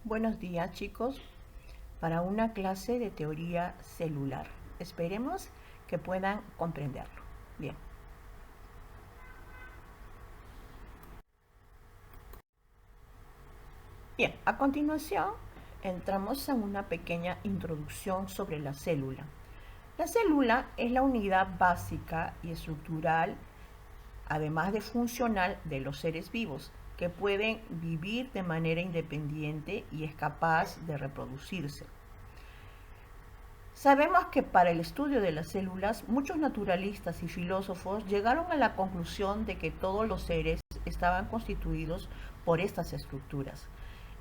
Buenos días, chicos, para una clase de teoría celular. Esperemos que puedan comprenderlo. Bien. Bien, a continuación entramos en una pequeña introducción sobre la célula. La célula es la unidad básica y estructural, además de funcional, de los seres vivos, que pueden vivir de manera independiente y es capaz de reproducirse. Sabemos que para el estudio de las células, muchos naturalistas y filósofos llegaron a la conclusión de que todos los seres estaban constituidos por estas estructuras.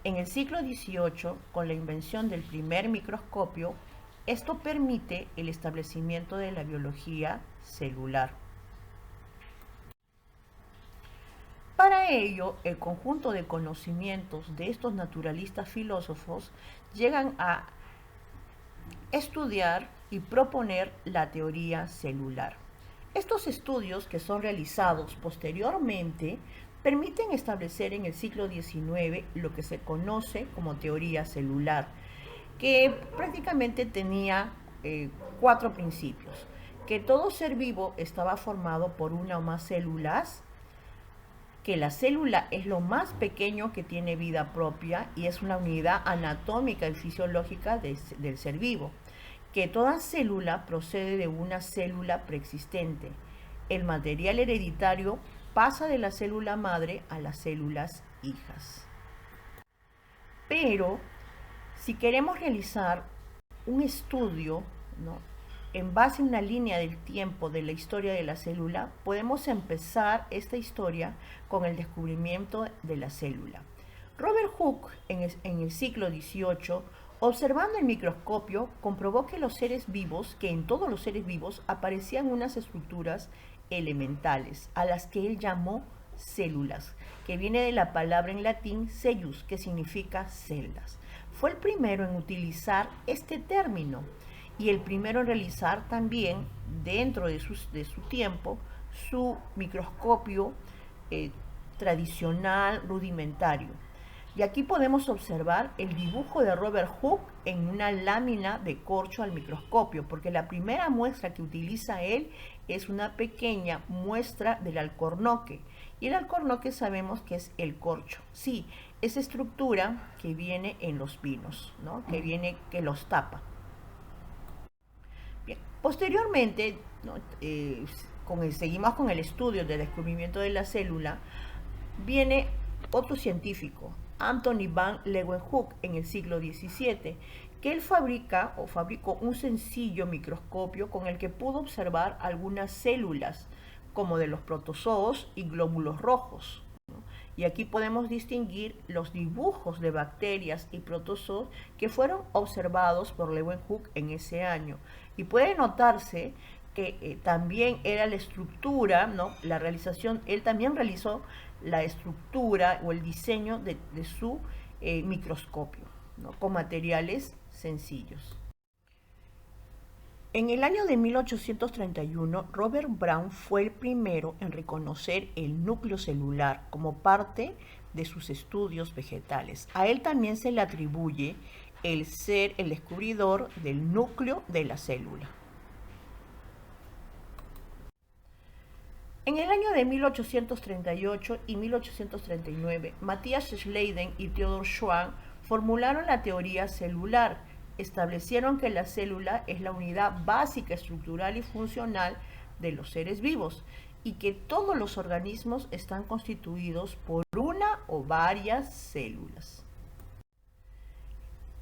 En el siglo XVIII, con la invención del primer microscopio, esto permite el establecimiento de la biología celular. Para ello, el conjunto de conocimientos de estos naturalistas filósofos llegan a estudiar y proponer la teoría celular. Estos estudios, que son realizados posteriormente, permiten establecer en el siglo XIX lo que se conoce como teoría celular, que prácticamente tenía 4 principios: que todo ser vivo estaba formado por una o más células, que la célula es lo más pequeño que tiene vida propia y es una unidad anatómica y fisiológica del ser vivo, que toda célula procede de una célula preexistente. El material hereditario pasa de la célula madre a las células hijas. Pero si queremos realizar un estudio, ¿no?, en base a una línea del tiempo de la historia de la célula, podemos empezar esta historia con el descubrimiento de la célula. Robert Hooke, en el siglo XVIII, observando el microscopio, comprobó que en todos los seres vivos aparecían unas estructuras elementales, a las que él llamó células, que viene de la palabra en latín cellus, que significa celdas. Fue el primero en utilizar este término y el primero en realizar también, dentro de su tiempo, su microscopio tradicional, rudimentario. Y aquí podemos observar el dibujo de Robert Hooke en una lámina de corcho al microscopio, porque la primera muestra que utiliza él es una pequeña muestra del alcornoque. Y el alcornoque sabemos que es el corcho. Sí, esa estructura que viene en los pinos, ¿no?, que los tapa. Bien. Posteriormente, ¿no?, seguimos con el estudio del descubrimiento de la célula. Viene otro científico, Anthony van Leeuwenhoek, en el siglo XVII, que él fabricó un sencillo microscopio con el que pudo observar algunas células, como de los protozoos y glóbulos rojos. Y aquí podemos distinguir los dibujos de bacterias y protozoos que fueron observados por Leeuwenhoek en ese año. Y puede notarse que también era la estructura, ¿no?, la realización, él también realizó la estructura o el diseño de su microscopio, ¿no?, con materiales sencillos. En el año de 1831, Robert Brown fue el primero en reconocer el núcleo celular como parte de sus estudios vegetales. A él también se le atribuye el ser el descubridor del núcleo de la célula. En el año de 1838 y 1839, Matthias Schleiden y Theodor Schwann formularon la teoría celular. Establecieron que la célula es la unidad básica, estructural y funcional de los seres vivos y que todos los organismos están constituidos por una o varias células.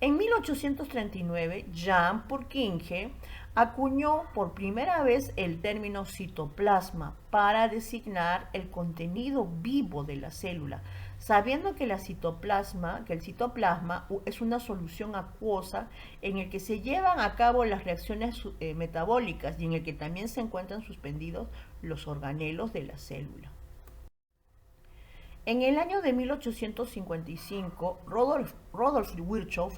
En 1839, Jan Purkinje acuñó por primera vez el término citoplasma para designar el contenido vivo de la célula, sabiendo que el citoplasma es una solución acuosa en el que se llevan a cabo las reacciones metabólicas y en el que también se encuentran suspendidos los organelos de la célula. En el año de 1855, Rudolf Virchow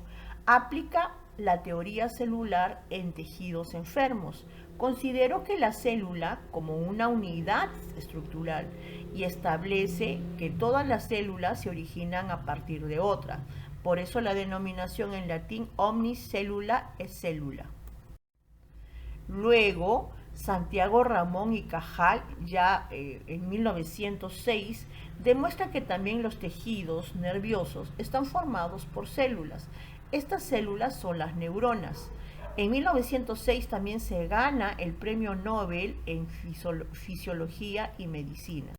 aplica la teoría celular en tejidos enfermos. Considero que la célula como una unidad estructural y establece que todas las células se originan a partir de otras. Por eso la denominación en latín omnis cellula es célula. Luego, Santiago Ramón y Cajal, ya en 1906, demuestra que también los tejidos nerviosos están formados por células. Estas células son las neuronas. En 1906 también se gana el premio Nobel en Fisiología y Medicina.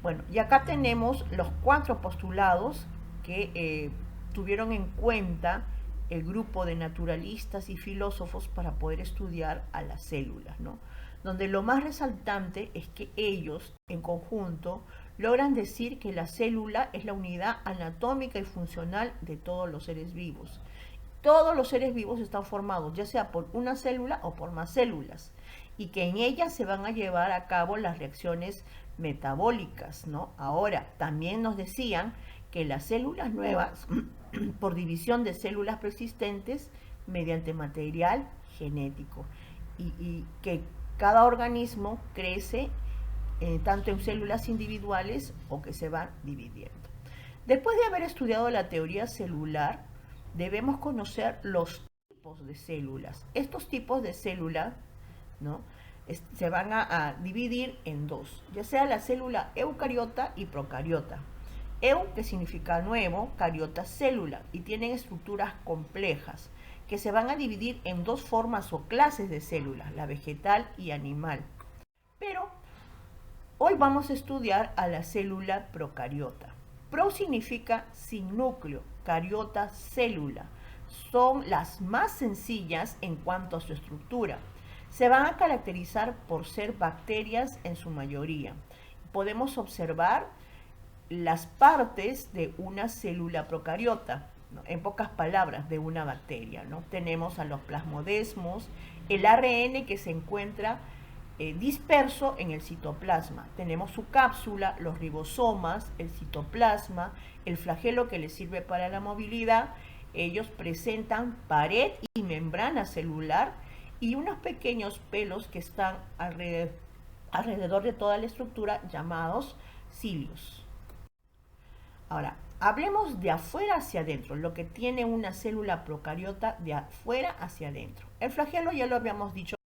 Bueno, y acá tenemos los 4 postulados que tuvieron en cuenta el grupo de naturalistas y filósofos para poder estudiar a las células, ¿no? Donde lo más resaltante es que ellos, en conjunto, logran decir que la célula es la unidad anatómica y funcional de todos los seres vivos. Todos los seres vivos están formados, ya sea por una célula o por más células, y que en ellas se van a llevar a cabo las reacciones metabólicas, ¿no? Ahora, también nos decían que las células nuevas, por división de células persistentes mediante material genético, y que cada organismo crece tanto en células individuales o que se van dividiendo. Después de haber estudiado la teoría celular, debemos conocer los tipos de células. Estos tipos de células, ¿no?, se van a dividir en dos, ya sea la célula eucariota y procariota. Eu, que significa nuevo, cariota, célula, y tienen estructuras complejas que se van a dividir en dos formas o clases de células, la vegetal y animal. Pero hoy vamos a estudiar a la célula procariota. Pro significa sin núcleo, cariota, célula. Son las más sencillas en cuanto a su estructura. Se van a caracterizar por ser bacterias en su mayoría. Podemos observar las partes de una célula procariota, ¿no?, en pocas palabras, de una bacteria, ¿no? Tenemos a los plasmodesmos, el ARN que se encuentra disperso en el citoplasma. Tenemos su cápsula, los ribosomas, el citoplasma, el flagelo que les sirve para la movilidad. Ellos presentan pared y membrana celular y unos pequeños pelos que están alrededor de toda la estructura llamados cilios. Ahora, hablemos de afuera hacia adentro, lo que tiene una célula procariota de afuera hacia adentro. El flagelo ya lo habíamos dicho,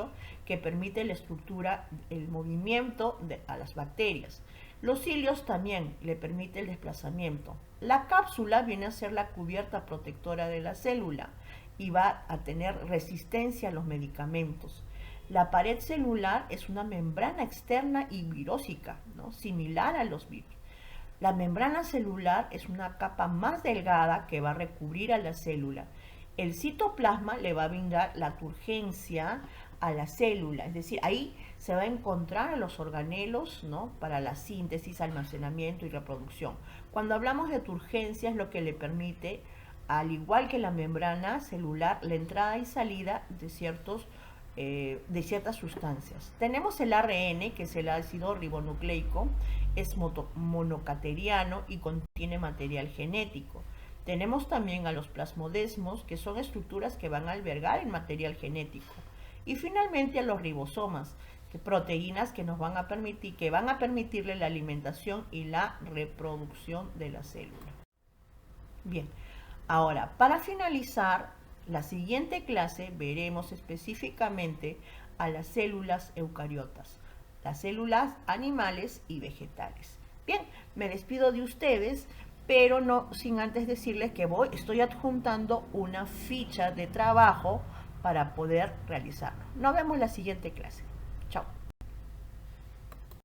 que permite la estructura, el movimiento a las bacterias. Los cilios también le permite el desplazamiento. La cápsula viene a ser la cubierta protectora de la célula y va a tener resistencia a los medicamentos. La pared celular es una membrana externa y virósica, ¿no?, similar a los virus. La membrana celular es una capa más delgada que va a recubrir a la célula. El citoplasma le va a brindar la turgencia a la célula, es decir, ahí se va a encontrar a los organelos, ¿no?, para la síntesis, almacenamiento y reproducción. Cuando hablamos de turgencia es lo que le permite, al igual que la membrana celular, la entrada y salida de ciertas sustancias. Tenemos el ARN, que es el ácido ribonucleico, es monocateriano y contiene material genético. Tenemos también a los plasmodesmos, que son estructuras que van a albergar el material genético. Y finalmente a los ribosomas, proteínas que van a permitirle la alimentación y la reproducción de la célula. Bien, ahora, para finalizar la siguiente clase veremos específicamente a las células eucariotas, las células animales y vegetales. Bien, me despido de ustedes, pero no sin antes decirles que estoy adjuntando una ficha de trabajo para poder realizarlo. Nos vemos en la siguiente clase. Chao.